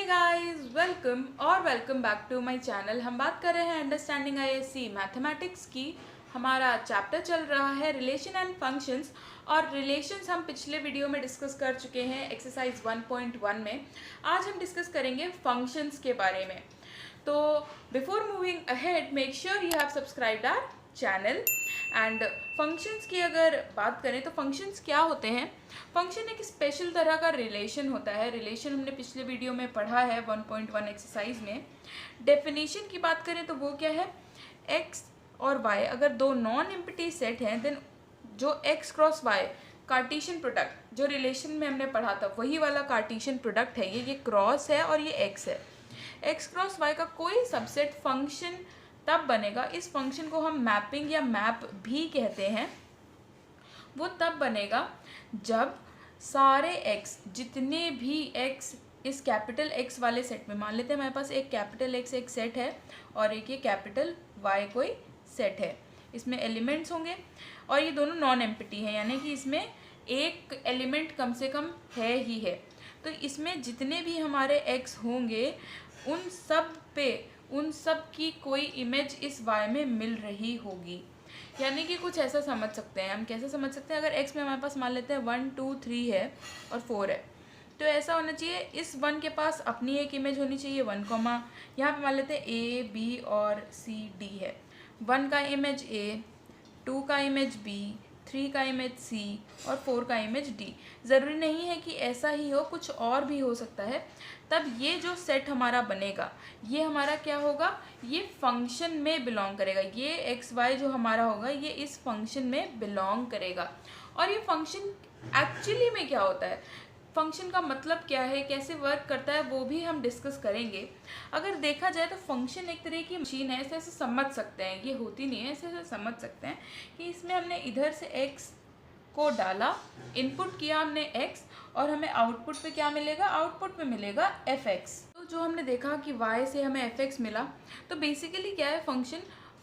Hey guys, welcome back to my channel. हम बात कर रहे हैं अंडरस्टैंडिंग आईएससी मैथमेटिक्स की। हमारा चैप्टर चल रहा है रिलेशन एंड फंक्शंस, और रिलेशंस हम पिछले वीडियो में डिस्कस कर चुके हैं एक्सरसाइज 1.1 में। आज हम डिस्कस करेंगे फंक्शंस के बारे में। तो before moving ahead, make sure you have subscribed our channel. And functions की अगर बात करें तो फंक्शंस क्या होते हैं। फंक्शन एक स्पेशल तरह का रिलेशन होता है। रिलेशन हमने पिछले वीडियो में पढ़ा है 1.1 एक्सरसाइज में। डेफिनेशन की बात करें तो वो क्या है, एक्स और वाई अगर दो नॉन एम्प्टी सेट हैं, देन जो X cross Y Cartesian product जो रिलेशन में हमने पढ़ा था वही वाला कार्टेशियन प्रोडक्ट है। ये क्रॉस है और ये एक्स है। एक्स क्रॉस वाई का कोई सबसेट फंक्शन तब बनेगा, इस फंक्शन को हम मैपिंग या मैप भी कहते हैं, वो तब बनेगा जब सारे एक्स, जितने भी एक्स इस कैपिटल एक्स वाले सेट में, मान लेते हैं हमारे पास एक कैपिटल एक्स एक सेट है और एक ये कैपिटल वाई कोई सेट है, इसमें एलिमेंट्स होंगे और ये दोनों नॉन एम्प्टी हैं, यानी कि इसमें एक एलिमेंट कम से कम है ही है। तो इसमें जितने भी हमारे एक्स होंगे उन सब की कोई इमेज इस वाई में मिल रही होगी। यानी कि कुछ ऐसा समझ सकते हैं हम। कैसे समझ सकते हैं, अगर एक्स में हमारे पास मान लेते हैं 1 2 3 है और 4 है, तो ऐसा होना चाहिए इस 1 के पास अपनी एक इमेज होनी चाहिए 1, यहाँ पे मान लेते हैं ए बी और सी डी है। 1 का इमेज ए, 2 का इमेज बी, 3 का इमेज सी और 4 का इमेज डी। ज़रूरी नहीं है कि ऐसा ही हो, कुछ और भी हो सकता है। तब ये जो सेट हमारा बनेगा ये हमारा क्या होगा, ये फंक्शन में बिलोंग करेगा। ये एक्स वाई जो हमारा होगा ये इस फंक्शन में बिलोंग करेगा। और ये फंक्शन एक्चुअली में क्या होता है, फंक्शन का मतलब क्या है, कैसे वर्क करता है, वो भी हम डिस्कस करेंगे। अगर देखा जाए तो फंक्शन एक तरह की मशीन है, ऐसे ऐसे समझ सकते हैं, ये होती नहीं है, ऐसे ऐसे समझ सकते हैं कि इसमें हमने इधर से x को डाला, इनपुट किया हमने x, और हमें आउटपुट पे क्या मिलेगा, आउटपुट पे मिलेगा fx। तो जो हमने देखा कि y से हमें fx मिला, तो बेसिकली क्या है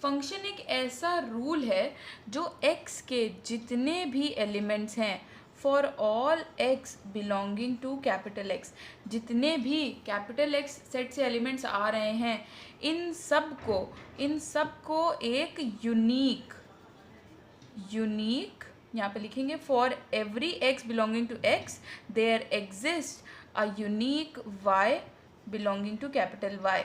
फंक्शन एक ऐसा रूल है जो x के जितने भी एलिमेंट्स हैं, for all x belonging to capital X, जितने भी कैपिटल X सेट से एलिमेंट्स आ रहे हैं, इन सब को एक यूनिक यहाँ पे लिखेंगे, for every x belonging to x there exist a unique y belonging to capital Y।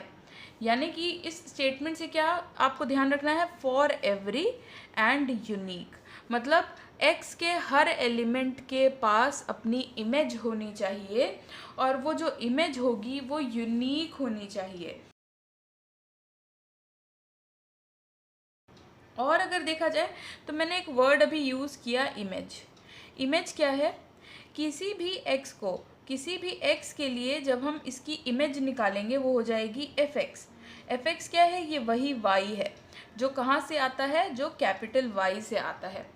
यानी कि इस स्टेटमेंट से क्या आपको ध्यान रखना है, फॉर एवरी एंड यूनिक, मतलब x के हर एलिमेंट के पास अपनी इमेज होनी चाहिए और वो जो इमेज होगी वो यूनिक होनी चाहिए। और अगर देखा जाए तो मैंने एक वर्ड अभी यूज़ किया, इमेज क्या है, किसी भी x के लिए जब हम इसकी इमेज निकालेंगे वो हो जाएगी fx क्या है, ये वही y है जो कहाँ से आता है, जो कैपिटल Y से आता है।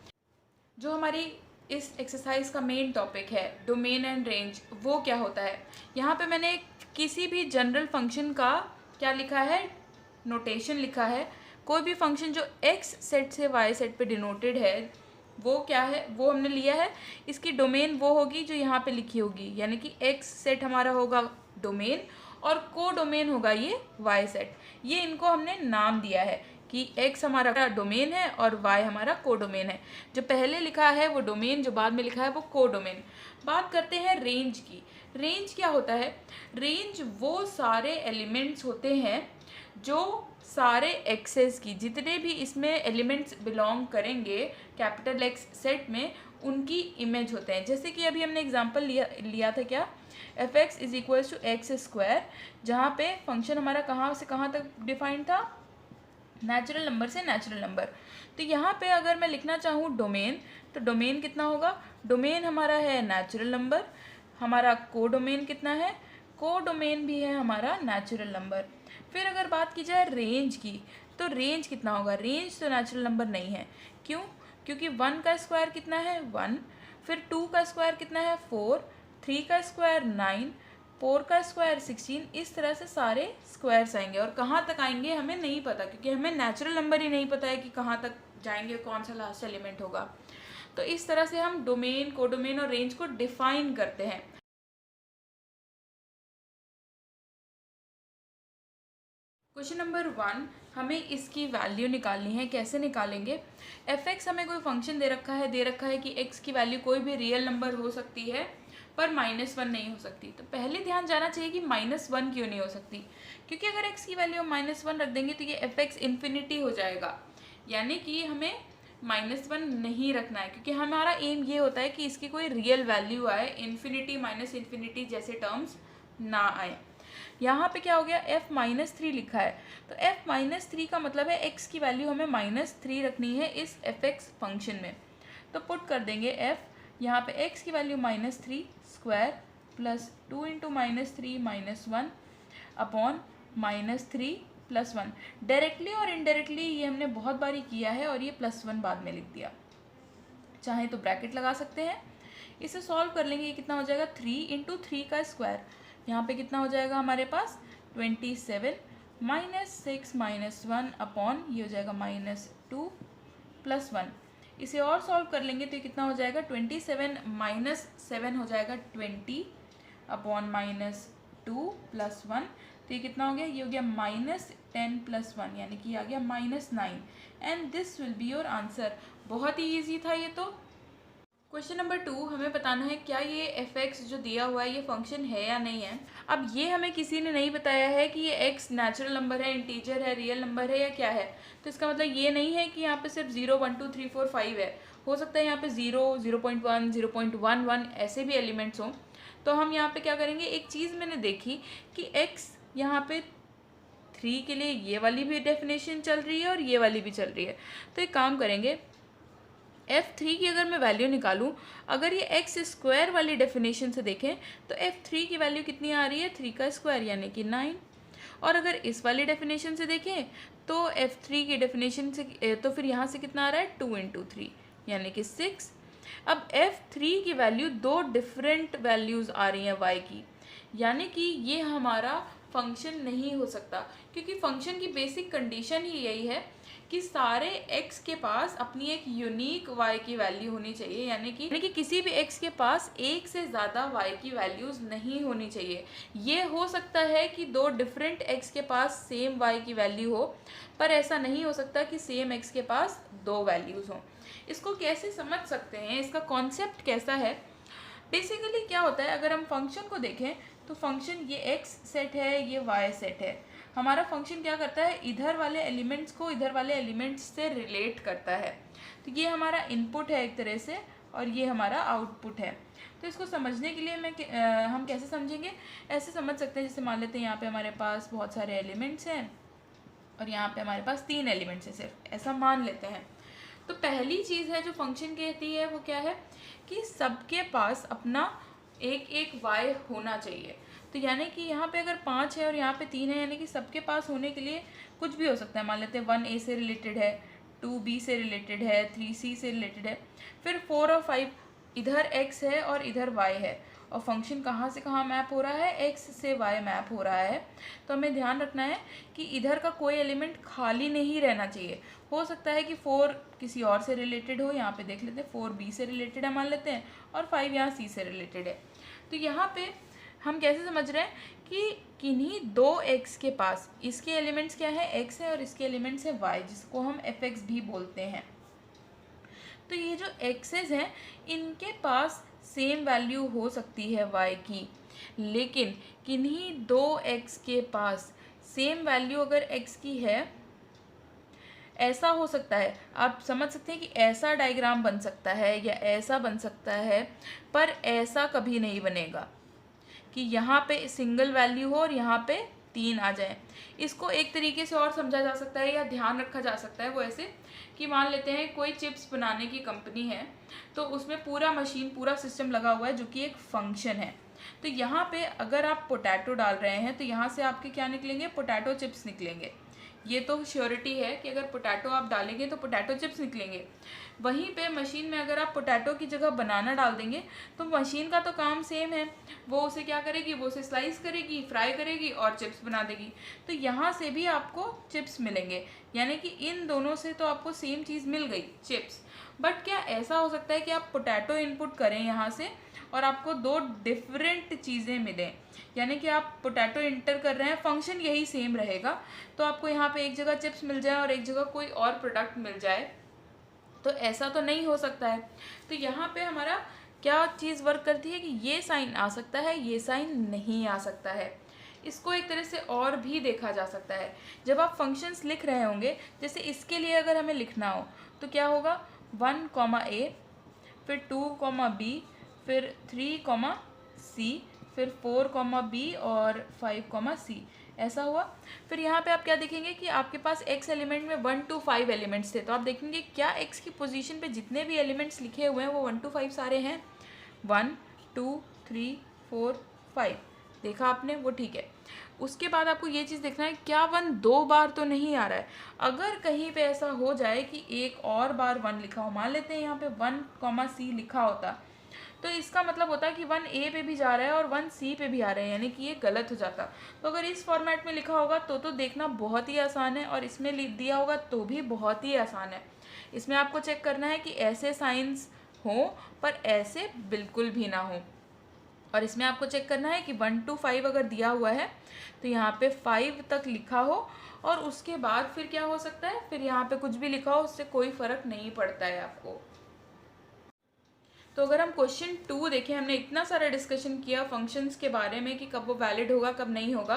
जो हमारी इस एक्सरसाइज का मेन टॉपिक है डोमेन एंड रेंज, वो क्या होता है, यहाँ पे मैंने किसी भी जनरल फंक्शन का क्या लिखा है, नोटेशन लिखा है। कोई भी फंक्शन जो x सेट से y सेट पे डिनोटेड है वो क्या है, वो हमने लिया है। इसकी डोमेन वो होगी जो यहाँ पे लिखी होगी, यानी कि x सेट हमारा होगा डोमेन और को डोमेन होगा ये y सेट। ये इनको हमने नाम दिया है कि x हमारा डोमेन है और y हमारा को डोमेन है। जो पहले लिखा है वो डोमेन, जो बाद में लिखा है वो को डोमेन। बात करते हैं रेंज की। रेंज क्या होता है, रेंज वो सारे एलिमेंट्स होते हैं जो सारे एक्सेस की, जितने भी इसमें एलिमेंट्स बिलोंग करेंगे कैपिटल एक्स सेट में, उनकी इमेज होते हैं। जैसे कि अभी हमने एग्जांपल लिया था क्या, fx is equals to X square, जहाँ पे फंक्शन हमारा कहाँ से कहाँ तक डिफाइंड था, नेचुरल नंबर से नेचुरल नंबर। तो यहाँ पे अगर मैं लिखना चाहूँ डोमेन, तो डोमेन कितना होगा, डोमेन हमारा है नेचुरल नंबर, हमारा को डोमेन कितना है, को डोमेन भी है हमारा नेचुरल नंबर। फिर अगर बात की जाए रेंज की, तो रेंज कितना होगा, रेंज तो नेचुरल नंबर नहीं है, क्यों, क्योंकि 1 का स्क्वायर कितना है 1, फिर 2 का स्क्वायर कितना है 4, 3 का स्क्वायर 9, 4 का स्क्वायर 16, इस तरह से सारे स्क्वायर्स आएंगे। और कहाँ तक आएंगे हमें नहीं पता, क्योंकि हमें नेचुरल नंबर ही नहीं पता है कि कहाँ तक जाएंगे, कौन सा लास्ट एलिमेंट होगा। तो इस तरह से हम डोमेन, कोडोमेन और रेंज को डिफाइन करते हैं। क्वेश्चन नंबर 1, हमें इसकी वैल्यू निकालनी है। कैसे निकालेंगे? f(x) हमें कोई फंक्शन दे रखा है कि x की वैल्यू कोई भी रियल नंबर हो सकती है पर -1 नहीं हो सकती। तो पहले ध्यान जाना चाहिए कि -1 क्यों नहीं हो सकती, क्योंकि अगर x की वैल्यू हम -1 रख देंगे तो ये f(x) इन्फिनिटी हो जाएगा, यानी कि हमें -1 नहीं रखना है, क्योंकि हमारा एम ये होता है कि इसकी कोई रियल वैल्यू आए, इन्फिनिटी माइनस इन्फिनिटी जैसे टर्म्स ना आए। यहाँ पे क्या हो गया, f-3 लिखा है, तो f-3 का मतलब है x की वैल्यू हमें -3 रखनी है इस f(x) फंक्शन में। तो पुट कर देंगे f, यहाँ पे x की value -3 square plus 2 into -3 -1 upon -3 +1। Directly और इनडायरेक्टली ये हमने बहुत बारी किया है और ये +1 बाद में लिख दिया। चाहे तो ब्रैकेट लगा सकते हैं। इसे सॉल्व कर लेंगे, ये कितना हो जाएगा 3 इंटू 3 का स्क्वायर, यहाँ पे कितना हो जाएगा हमारे पास 27 -6 -1 अपॉन ये हो जाएगा -2 +1। इसे और सॉल्व कर लेंगे तो ये कितना हो जाएगा 27 -7 हो जाएगा 20 अपॉन -2 +1, तो ये कितना हो गया, ये हो गया -10 +1, यानी कि आ गया -9 and this will be your answer. बहुत ही ईजी था ये तो। क्वेश्चन नंबर 2, हमें बताना है क्या ये f(x) जो दिया हुआ है ये फंक्शन है या नहीं है। अब ये हमें किसी ने नहीं बताया है कि ये x नेचुरल नंबर है, इंटीजर है, रियल नंबर है या क्या है। तो इसका मतलब ये नहीं है कि यहाँ पे सिर्फ 0 1 2 3 4 5 है, हो सकता है यहाँ पे 0 0.1 0.11 ऐसे भी एलिमेंट्स हों। तो हम यहाँ पे क्या करेंगे, एक चीज़ मैंने देखी कि x यहाँ पे 3 के लिए ये वाली भी डेफिनेशन चल रही है और ये वाली भी चल रही है। तो एक काम करेंगे, f(3) की अगर मैं वैल्यू निकालूं, अगर ये x² वाली डेफिनेशन से देखें तो f(3) की वैल्यू कितनी आ रही है 3 का स्क्वायर यानी कि 9। और अगर इस वाली डेफिनेशन से देखें तो f(3) की डेफिनेशन से तो फिर यहाँ से कितना आ रहा है 2 इंटू 3 यानी कि 6। अब f(3) की वैल्यू 2 डिफरेंट वैल्यूज़ आ रही हैं y की, यानी कि ये हमारा फंक्शन नहीं हो सकता, क्योंकि फंक्शन की बेसिक कंडीशन ही यही है कि सारे x के पास अपनी एक यूनिक y की वैल्यू होनी चाहिए, यानी कि किसी भी x के पास एक से ज़्यादा y की वैल्यूज़ नहीं होनी चाहिए। ये हो सकता है कि 2 डिफरेंट x के पास सेम y की वैल्यू हो, पर ऐसा नहीं हो सकता कि सेम x के पास 2 वैल्यूज़ हों। इसको कैसे समझ सकते हैं, इसका कॉन्सेप्ट कैसा है? बेसिकली क्या होता है, अगर हम फंक्शन को देखें तो फंक्शन ये x सेट है, ये y सेट है। हमारा फंक्शन क्या करता है, इधर वाले एलिमेंट्स को इधर वाले एलिमेंट्स से रिलेट करता है। तो ये हमारा इनपुट है एक तरह से और ये हमारा आउटपुट है। तो इसको समझने के लिए हम कैसे समझेंगे, ऐसे समझ सकते हैं, जैसे मान लेते हैं यहाँ पे हमारे पास बहुत सारे एलिमेंट्स हैं और यहाँ पे हमारे पास 3 एलिमेंट्स हैं सिर्फ, ऐसा मान लेते हैं। तो पहली चीज़ है जो फंक्शन कहती है वो क्या है कि सबके पास अपना एक एक y होना चाहिए। तो यानी कि यहाँ पे अगर 5 है और यहाँ पे 3 है, यानी कि सबके पास होने के लिए कुछ भी हो सकता है। मान लेते हैं 1a से रिलेटेड है, 2b से रिलेटेड है, 3c से रिलेटेड है, फिर 4 और 5 इधर x है और इधर y है, और फंक्शन कहाँ से कहाँ मैप हो रहा है, x से y मैप हो रहा है। तो हमें ध्यान रखना है कि इधर का कोई एलिमेंट खाली नहीं रहना चाहिए। हो सकता है कि 4 किसी और से रिलेटेड हो, यहाँ पे देख लेते हैं 4b से रिलेटेड है मान लेते हैं, और 5 यहाँ c से रिलेटेड है। तो यहाँ पे हम कैसे समझ रहे हैं कि किन्हीं 2x के पास इसके एलिमेंट्स क्या है, x है, और इसके एलिमेंट्स है y, जिसको हम f(x) भी बोलते हैं। तो ये जो x's हैं इनके पास सेम वैल्यू हो सकती है y की, लेकिन किन्हीं 2x के पास सेम वैल्यू अगर x की है, ऐसा हो सकता है, आप समझ सकते हैं कि ऐसा डायग्राम बन सकता है या ऐसा बन सकता है, पर ऐसा कभी नहीं बनेगा कि यहाँ पे सिंगल वैल्यू हो और यहाँ पे 3 आ जाए। इसको एक तरीके से और समझा जा सकता है या ध्यान रखा जा सकता है, वो ऐसे कि मान लेते हैं कोई चिप्स बनाने की कंपनी है, तो उसमें पूरा मशीन पूरा सिस्टम लगा हुआ है जो कि एक फंक्शन है। तो यहाँ पे अगर आप पोटैटो डाल रहे हैं तो यहाँ से आपके क्या निकलेंगे, पोटैटो चिप्स निकलेंगे। ये तो श्योरिटी है कि अगर पोटैटो आप डालेंगे तो पोटैटो चिप्स निकलेंगे। वहीं पे मशीन में अगर आप पोटैटो की जगह बनाना डाल देंगे तो मशीन का तो काम सेम है, वो उसे क्या करेगी, वो उसे स्लाइस करेगी, फ्राई करेगी और चिप्स बना देगी। तो यहाँ से भी आपको चिप्स मिलेंगे, यानी कि इन दोनों से तो आपको सेम चीज़ मिल गई चिप्स। बट क्या ऐसा हो सकता है कि आप पोटैटो इनपुट करें यहाँ से और आपको दो डिफरेंट चीज़ें मिलें, यानी कि आप पोटैटो इंटर कर रहे हैं, फंक्शन यही सेम रहेगा, तो आपको यहाँ पे एक जगह चिप्स मिल जाए और एक जगह कोई और प्रोडक्ट मिल जाए, तो ऐसा तो नहीं हो सकता है। तो यहाँ पे हमारा क्या चीज़ वर्क करती है कि ये साइन आ सकता है, ये साइन नहीं आ सकता है। इसको एक तरह से और भी देखा जा सकता है, जब आप फंक्शंस लिख रहे होंगे, जैसे इसके लिए अगर हमें लिखना हो तो क्या होगा, 1, फिर 2, फिर 3, फिर 4, और 5, ऐसा हुआ। फिर यहाँ पे आप क्या देखेंगे कि आपके पास x एलिमेंट में 1 to 5 एलिमेंट्स थे, तो आप देखेंगे क्या x की पोजीशन पे जितने भी एलिमेंट्स लिखे हुए हैं वो 1 to 5 सारे हैं। 1, 2, 3, 4, 5 देखा आपने, वो ठीक है। उसके बाद आपको ये चीज़ देखना है क्या 1 2 बार तो नहीं आ रहा है। अगर कहीं पे ऐसा हो जाए कि एक और बार 1 लिखा हो, मान लेते हैं यहाँ पे 1, लिखा होता, तो इसका मतलब होता है कि 1 पे भी जा रहा है और 1 पे भी आ रहा है, यानी कि ये गलत हो जाता। तो अगर इस फॉर्मेट में लिखा होगा तो देखना बहुत ही आसान है, और इसमें लिख दिया होगा तो भी बहुत ही आसान है। इसमें आपको चेक करना है कि ऐसे साइंस हों पर ऐसे बिल्कुल भी ना हो, और इसमें आपको चेक करना है कि 1 to 5 अगर दिया हुआ है तो यहाँ पे 5 तक लिखा हो, और उसके बाद फिर क्या हो सकता है, फिर यहाँ पे कुछ भी लिखा हो, उससे कोई फ़र्क नहीं पड़ता है आपको। तो अगर हम क्वेश्चन 2 देखें, हमने इतना सारा डिस्कशन किया फंक्शंस के बारे में कि कब वो वैलिड होगा कब नहीं होगा,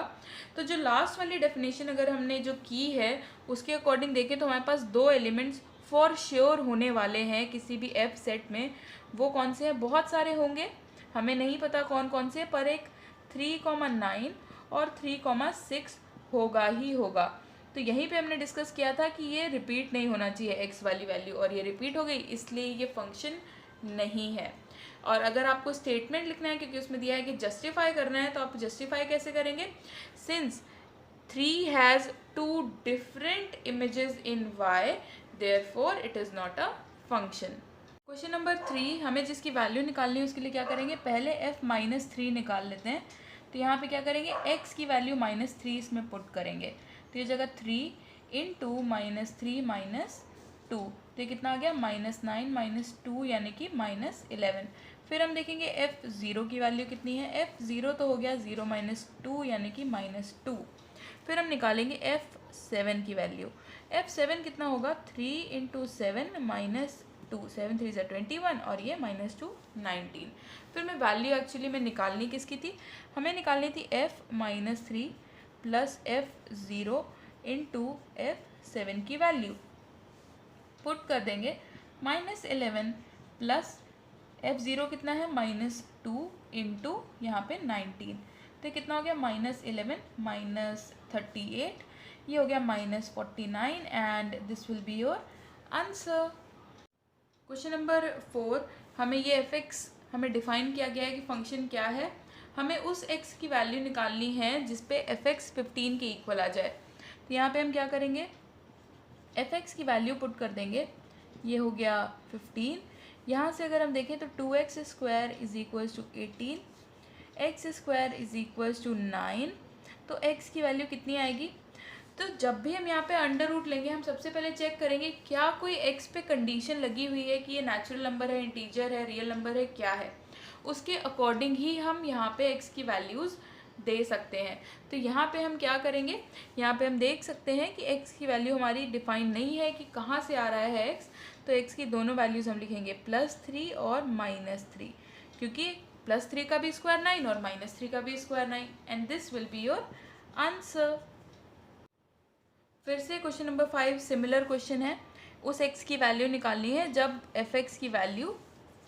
तो जो लास्ट वाली डेफिनेशन अगर हमने जो की है उसके अकॉर्डिंग देखें तो हमारे पास दो एलिमेंट्स फॉर श्योर होने वाले हैं किसी भी एफ सेट में। वो कौन से हैं, बहुत सारे होंगे, हमें नहीं पता कौन कौन से, पर एक 3,9 और 3,6 होगा ही होगा। तो यहीं पे हमने डिस्कस किया था कि ये रिपीट नहीं होना चाहिए एक्स वाली वैल्यू, और ये रिपीट हो गई, इसलिए ये फंक्शन नहीं है। और अगर आपको स्टेटमेंट लिखना है, क्योंकि उसमें दिया है कि जस्टिफाई करना है, तो आप जस्टिफाई कैसे करेंगे, since 3 has 2 different images in y, therefore it is not a function। Question number 3, हमें जिसकी वैल्यू निकालनी है उसके लिए क्या करेंगे, पहले f-3 निकाल लेते हैं। तो यहाँ पे क्या करेंगे, x की वैल्यू -3 इसमें पुट करेंगे, तो ये जगह 3 इंटू -3 -2, तो ये कितना आ गया, -9 -2 यानी कि -11। फिर हम देखेंगे f0 की वैल्यू कितनी है, f0 तो हो गया 0 - 2 यानी कि -2। फिर हम निकालेंगे f7 की वैल्यू, f7 कितना होगा, 3 इंटू 7 -2, 7 3 ज़ा 21, और ये -2 19। फिर मैं वैल्यू एक्चुअली में निकालनी किसकी थी, हमें निकालनी थी f-3 plus f0 into f7 की वैल्यू, पुट कर देंगे -11 प्लस f0 कितना है, -2 इंटू यहाँ पे 19, तो कितना हो गया, -11 -38, ये हो गया -49, and this will be your answer. Question number 4, हमें ये f(x) हमें डिफाइन किया गया है कि फंक्शन क्या है, हमें उस x की वैल्यू निकालनी है जिस पे f(x) 15 के इक्वल आ जाए। तो यहाँ पे हम क्या करेंगे, f(x) की वैल्यू पुट कर देंगे, ये हो गया 15। यहाँ से अगर हम देखें तो 2x² is equals to 18, x² is equals to 9, तो x की वैल्यू कितनी आएगी। तो जब भी हम यहाँ पे अंडर रूट लेंगे, हम सबसे पहले चेक करेंगे क्या कोई x पे कंडीशन लगी हुई है कि ये नेचुरल नंबर है, इंटीजर है, रियल नंबर है, क्या है, उसके अकॉर्डिंग ही हम यहाँ पे x की वैल्यूज़ दे सकते हैं। तो यहाँ पे हम क्या करेंगे, यहाँ पे हम देख सकते हैं कि x की वैल्यू हमारी डिफाइन नहीं है कि कहाँ से आ रहा है x, तो x की दोनों वैल्यूज़ हम लिखेंगे +3 और -3, क्योंकि +3 का भी स्क्वायर 9 और -3 का भी square 9, and this will be your answer. फिर से क्वेश्चन नंबर 5 सिमिलर क्वेश्चन है, उस x की वैल्यू निकालनी है जब f(x) की वैल्यू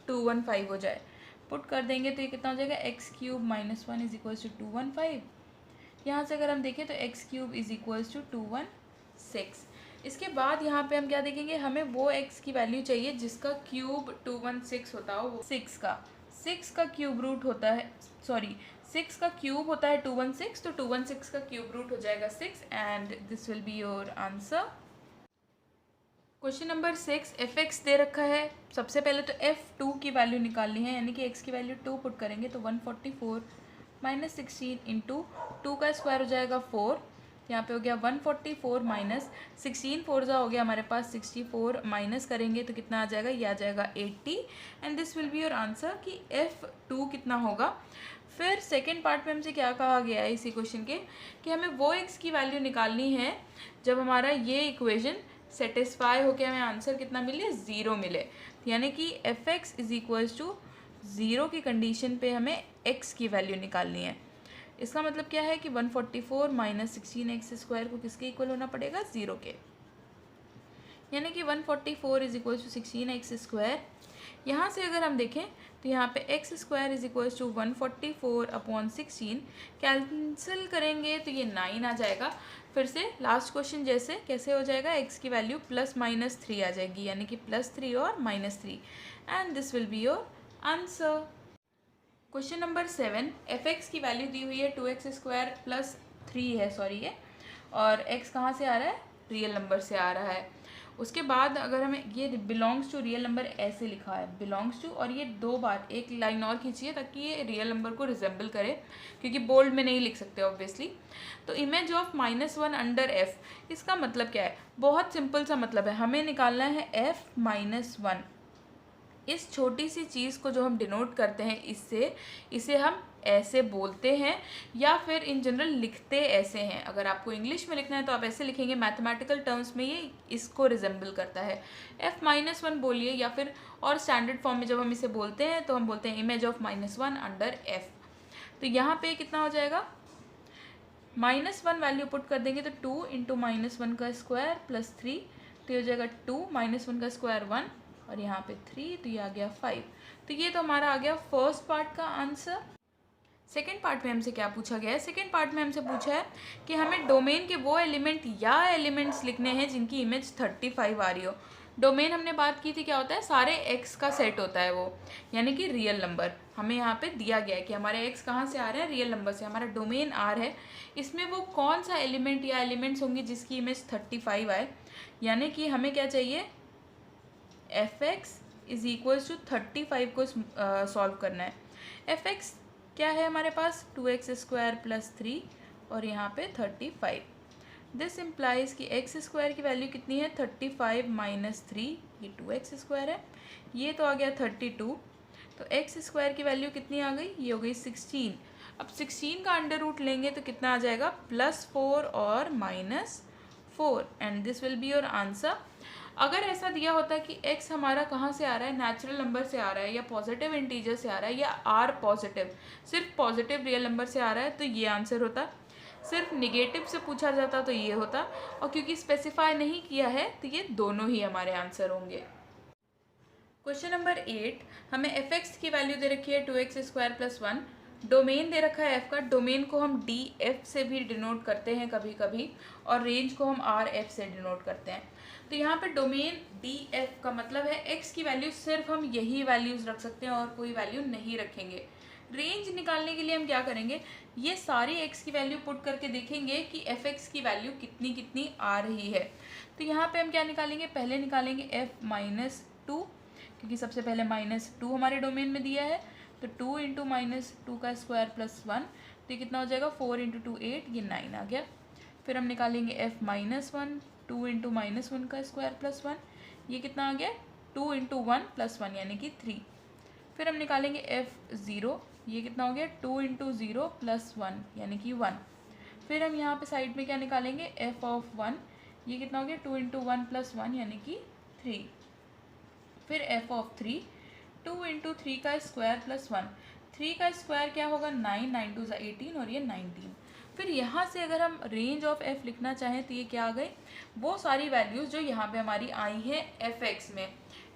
215 हो जाए, पुट कर देंगे तो ये कितना हो जाएगा, x³ - 1 इज इक्वल्स टू 215। यहाँ से अगर हम देखें तो x³ इज इक्वल्स टू 216। इसके बाद यहाँ पे हम क्या देखेंगे, हमें वो x की वैल्यू चाहिए जिसका क्यूब 216 होता हो, वो 6 का क्यूब रूट होता है, सॉरी 6 का क्यूब होता है 216, तो 216 का क्यूब रूट हो जाएगा 6, and this will be your answer. Question number 6, f(x) दे रखा है, सबसे पहले तो f2 की वैल्यू निकालनी है, यानी कि x की वैल्यू 2 पुट करेंगे तो 144 - 16 इंटू 2 का स्क्वायर हो जाएगा 4, यहाँ पे हो गया 144 माइनस 16 4 हो गया हमारे पास 64, माइनस करेंगे तो कितना आ जाएगा, ये आ जाएगा 80 and this will be your answer कि F2 कितना होगा। फिर सेकेंड पार्ट में हमसे क्या कहा गया है इसी क्वेश्चन के कि हमें वो x की वैल्यू निकालनी है जब हमारा ये इक्वेशन सेटिस्फाई होकर हमें आंसर कितना मिले, 0 मिले। यानी कि Fx इज इक्वल्स टू 0 की कंडीशन पे हमें x की वैल्यू निकालनी है। इसका मतलब क्या है कि 144 माइनस 16x² को किसके इक्वल होना पड़ेगा, 0 के। यानी कि 144 इज इक्वल्स टू 16x²। यहाँ से अगर हम देखें तो यहाँ पे x² is equals to 144 upon 16 cancel करेंगे तो ये 9 आ जाएगा। फिर से लास्ट क्वेश्चन जैसे कैसे हो जाएगा, x की वैल्यू प्लस माइनस 3 आ जाएगी, यानी कि +3 और -3 and this will be your answer. Question number 7, fx की वैल्यू दी हुई है 2x² प्लस 3 है, सॉरी ये, और x कहाँ से आ रहा है, रियल नंबर से आ रहा है। उसके बाद अगर हमें ये बिलोंग्स टू रियल नंबर ऐसे लिखा है, बिलोंग्स टू, और ये 2 बार एक लाइन और खींचिए ताकि ये रियल नंबर को रिजेंबल करे, क्योंकि बोल्ड में नहीं लिख सकते ऑब्वियसली। तो इमेज ऑफ -1 अंडर f, इसका मतलब क्या है, बहुत सिंपल सा मतलब है, हमें निकालना है f माइनस 1। इस छोटी सी चीज़ को जो हम डिनोट करते हैं इससे, इसे हम ऐसे बोलते हैं या फिर इन जनरल लिखते ऐसे हैं। अगर आपको इंग्लिश में लिखना है तो आप ऐसे लिखेंगे, मैथमेटिकल टर्म्स में ये इसको रिजेंबल करता है। f-1 बोलिए, या फिर और स्टैंडर्ड फॉर्म में जब हम इसे बोलते हैं तो हम बोलते हैं इमेज ऑफ -1 अंडर f। तो यहाँ पे कितना हो जाएगा, -1 वैल्यू पुट कर देंगे तो 2 इंटू -1 का स्क्वायर प्लस 3, तो ये हो जाएगा 2 -1 का स्क्वायर 1 और यहाँ पे 3, तो ये आ गया 5। तो ये तो हमारा आ गया फर्स्ट पार्ट का आंसर। सेकेंड पार्ट में हमसे क्या पूछा गया है, सेकेंड पार्ट में हमसे पूछा है कि हमें डोमेन के वो एलिमेंट या एलिमेंट्स लिखने हैं जिनकी इमेज 35 आ रही हो। डोमेन हमने बात की थी क्या होता है, सारे x का सेट होता है वो, यानी कि रियल नंबर। हमें यहाँ पे दिया गया है कि हमारे x कहाँ से आ रहे हैं, रियल नंबर से। हमारा डोमेन R है, इसमें वो कौन सा एलिमेंट या एलिमेंट्स होंगे जिसकी इमेज 35 आए। यानी कि हमें क्या चाहिए, fx इज इक्वल्स टू 35 को सॉल्व करना है। fx क्या है हमारे पास, 2x² प्लस 3 और यहाँ पे 35। दिस इम्प्लाइज कि x² की वैल्यू कितनी है, 35 माइनस 3, ये 2x² है, ये तो आ गया 32। तो x² की वैल्यू कितनी आ गई, ये हो गई 16। अब 16 का अंडर रूट लेंगे तो कितना आ जाएगा, +4 और -4 and this will be your answer. अगर ऐसा दिया होता कि x हमारा कहाँ से आ रहा है, नेचुरल नंबर से आ रहा है या पॉजिटिव इंटीजर से आ रहा है या r पॉजिटिव, सिर्फ पॉजिटिव रियल नंबर से आ रहा है, तो ये आंसर होता। सिर्फ निगेटिव से पूछा जाता तो ये होता, और क्योंकि स्पेसिफाई नहीं किया है तो ये दोनों ही हमारे आंसर होंगे। क्वेश्चन नंबर 8, हमें fx की वैल्यू दे रखी है 2x² प्लस 1। डोमेन दे रखा है f का, डोमेन को हम df से भी डिनोट करते हैं कभी कभी, और रेंज को हम rf से डिनोट करते हैं। तो यहाँ पे डोमेन df का मतलब है x की वैल्यू सिर्फ हम यही वैल्यूज़ रख सकते हैं और कोई वैल्यू नहीं रखेंगे। रेंज निकालने के लिए हम क्या करेंगे, ये सारी x की वैल्यू पुट करके देखेंगे कि fx की वैल्यू कितनी कितनी आ रही है। तो यहाँ पे हम क्या निकालेंगे, पहले निकालेंगे f माइनस 2, क्योंकि सबसे पहले -2 हमारे डोमेन में दिया है, तो 2 इंटू -2 का स्क्वायर प्लस 1, तो ये कितना हो जाएगा, 4 इंटू 2 8, ये 9 आ गया। फिर हम निकालेंगे f-1, 2 इंटू -1 का स्क्वायर प्लस 1, ये कितना आ गया, 2 इंटू 1 प्लस 1 यानी कि 3। फिर हम निकालेंगे f0, ये कितना हो गया, 2 इंटू 0 प्लस 1 यानी कि 1। फिर हम यहाँ पे साइड में क्या निकालेंगे, f(1), ये कितना हो गया, 2 इंटू 1 प्लस 1 यानी कि 3। फिर f(3), 2 इंटू 3 का स्क्वायर प्लस 1, 3 का स्क्वायर क्या होगा, 9, 9 2 18 और ये 19। फिर यहाँ से अगर हम रेंज ऑफ f लिखना चाहें तो ये क्या आ गई, वो सारी वैल्यूज़ जो यहाँ पे हमारी आई हैं fx में,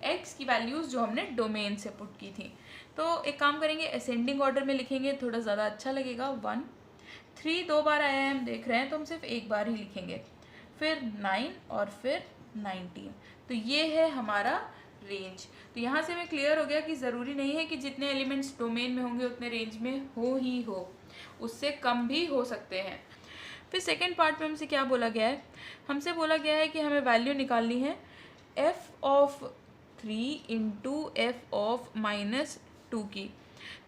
x की वैल्यूज़ जो हमने डोमेन से पुट की थी। तो एक काम करेंगे, असेंडिंग ऑर्डर में लिखेंगे, थोड़ा ज़्यादा अच्छा लगेगा। 1, 3 2 बार आया है, हम देख रहे हैं, तो हम सिर्फ एक बार ही लिखेंगे। फिर 9 और फिर 19, तो ये है हमारा रेंज। तो यहाँ से हमें क्लियर हो गया कि ज़रूरी नहीं है कि जितने एलिमेंट्स डोमेन में होंगे उतने रेंज में हो ही हो, उससे कम भी हो सकते हैं। फिर सेकेंड पार्ट में हमसे क्या बोला गया है, हमसे बोला गया है कि हमें वैल्यू निकालनी है f(3) इंटू f(-2) की।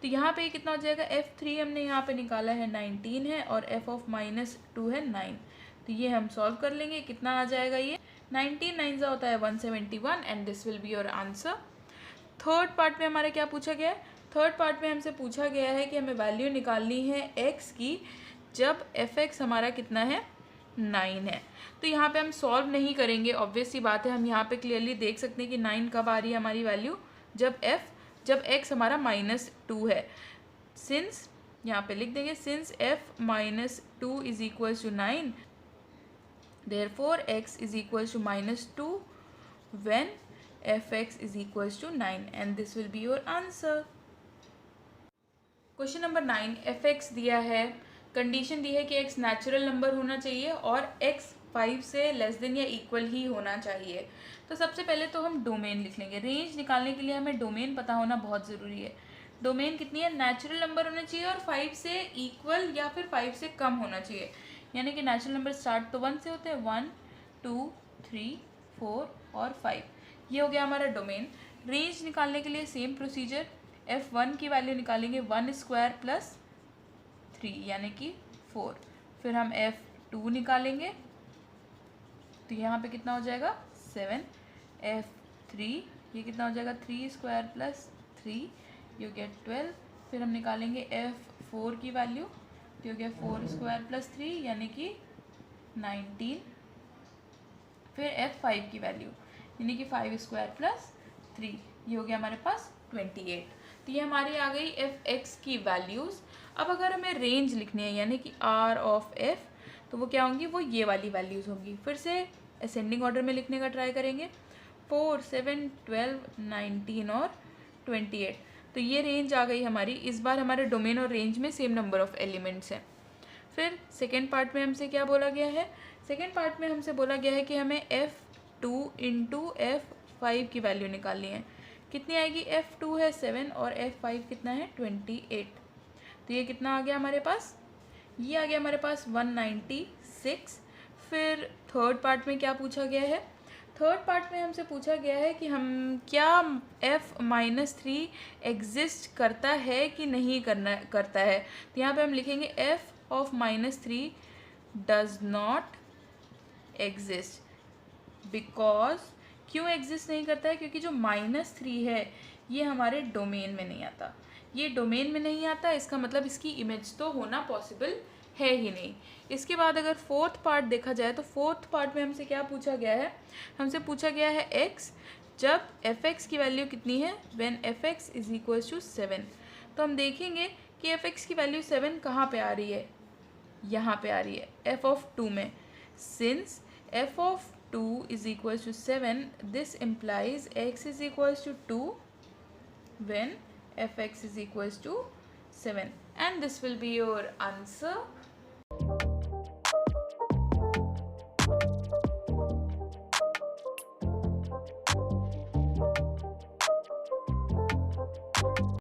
तो यहाँ पे कितना हो जाएगा, f(3) हमने यहाँ पे निकाला है 19 है और f(-2) है 9, तो ये हम सॉल्व कर लेंगे, कितना आ जाएगा ये 19 9 होता है 171 and this will be your answer. Third part में हमारा क्या पूछा गया है, थर्ड पार्ट में हमसे पूछा गया है कि हमें वैल्यू निकालनी है x की जब f(x) हमारा कितना है 9 है। तो यहाँ पे हम सॉल्व नहीं करेंगे, ऑब्वियस सी बात है, हम यहाँ पे क्लियरली देख सकते हैं कि 9 कब आ रही है हमारी वैल्यू, जब x हमारा -2 है। सिंस यहाँ पे लिख देंगे since f -2 is equals to 9, therefore x is equals to -2 when f(x) is equals to 9 and this will be your answer. Question number 9, f(x) दिया है, कंडीशन दी है कि x नेचुरल नंबर होना चाहिए और x 5 से लेस देन या equal ही होना चाहिए। तो सबसे पहले तो हम डोमेन लिख लेंगे। रेंज निकालने के लिए हमें डोमेन पता होना बहुत ज़रूरी है। डोमेन कितनी है, नेचुरल नंबर होना चाहिए और 5 से इक्वल या फिर 5 से कम होना चाहिए, यानी कि नेचुरल नंबर स्टार्ट तो 1 से होते हैं, 1 2 3 4 और 5, ये हो गया हमारा डोमेन। रेंज निकालने के लिए सेम प्रोसीजर, f1 की वैल्यू निकालेंगे 1 स्क्वायर प्लस 3 यानी कि 4, फिर हम f2 निकालेंगे तो यहाँ पे कितना हो जाएगा 7, f3 ये कितना हो जाएगा 3 स्क्वायर प्लस 3 ये हो गया 12, फिर हम निकालेंगे f4 की वैल्यू तो हो गया 4 स्क्वायर प्लस 3 यानी कि 19, फिर f5 की वैल्यू यानी कि 5 स्क्वायर प्लस 3 ये हो गया हमारे पास 28। तो ये हमारी आ गई f(x) की वैल्यूज़। अब अगर हमें रेंज लिखनी है यानी कि r ऑफ f, तो वो क्या होंगी, वो ये वाली वैल्यूज़ होंगी। फिर से असेंडिंग ऑर्डर में लिखने का ट्राई करेंगे, 4 7 12 19 और 28। तो ये रेंज आ गई हमारी। इस बार हमारे डोमेन और रेंज में सेम नंबर ऑफ एलिमेंट्स हैं। फिर सेकेंड पार्ट में हमसे क्या बोला गया है, सेकेंड पार्ट में हमसे बोला गया है कि हमें f2 इंटू f5 की वैल्यू निकालनी है। कितनी आएगी, f2 है 7 और f5 कितना है 28। तो ये कितना आ गया हमारे पास, ये आ गया हमारे पास 196। फिर थर्ड पार्ट में क्या पूछा गया है, थर्ड पार्ट में हमसे पूछा गया है कि हम क्या f-3 एग्जिस्ट करता है कि नहीं करता है। तो यहाँ पे हम लिखेंगे f of -3 does not exist, because क्यों एग्जिस्ट नहीं करता है, क्योंकि जो -3 है ये हमारे डोमेन में नहीं आता। ये डोमेन में नहीं आता, इसका मतलब इसकी इमेज तो होना पॉसिबल है ही नहीं। इसके बाद अगर फोर्थ पार्ट देखा जाए तो फोर्थ पार्ट में हमसे क्या पूछा गया है, हमसे पूछा गया है x जब f(x) की वैल्यू कितनी है, when f(x) is equals to 7। तो हम देखेंगे कि f(x) की वैल्यू 7 कहाँ पे आ रही है, यहाँ पे आ रही है f(2) में। Since f(2) is equals to 7, this implies x is equals to 2 when f(x) is equals to 7 and this will be your answer।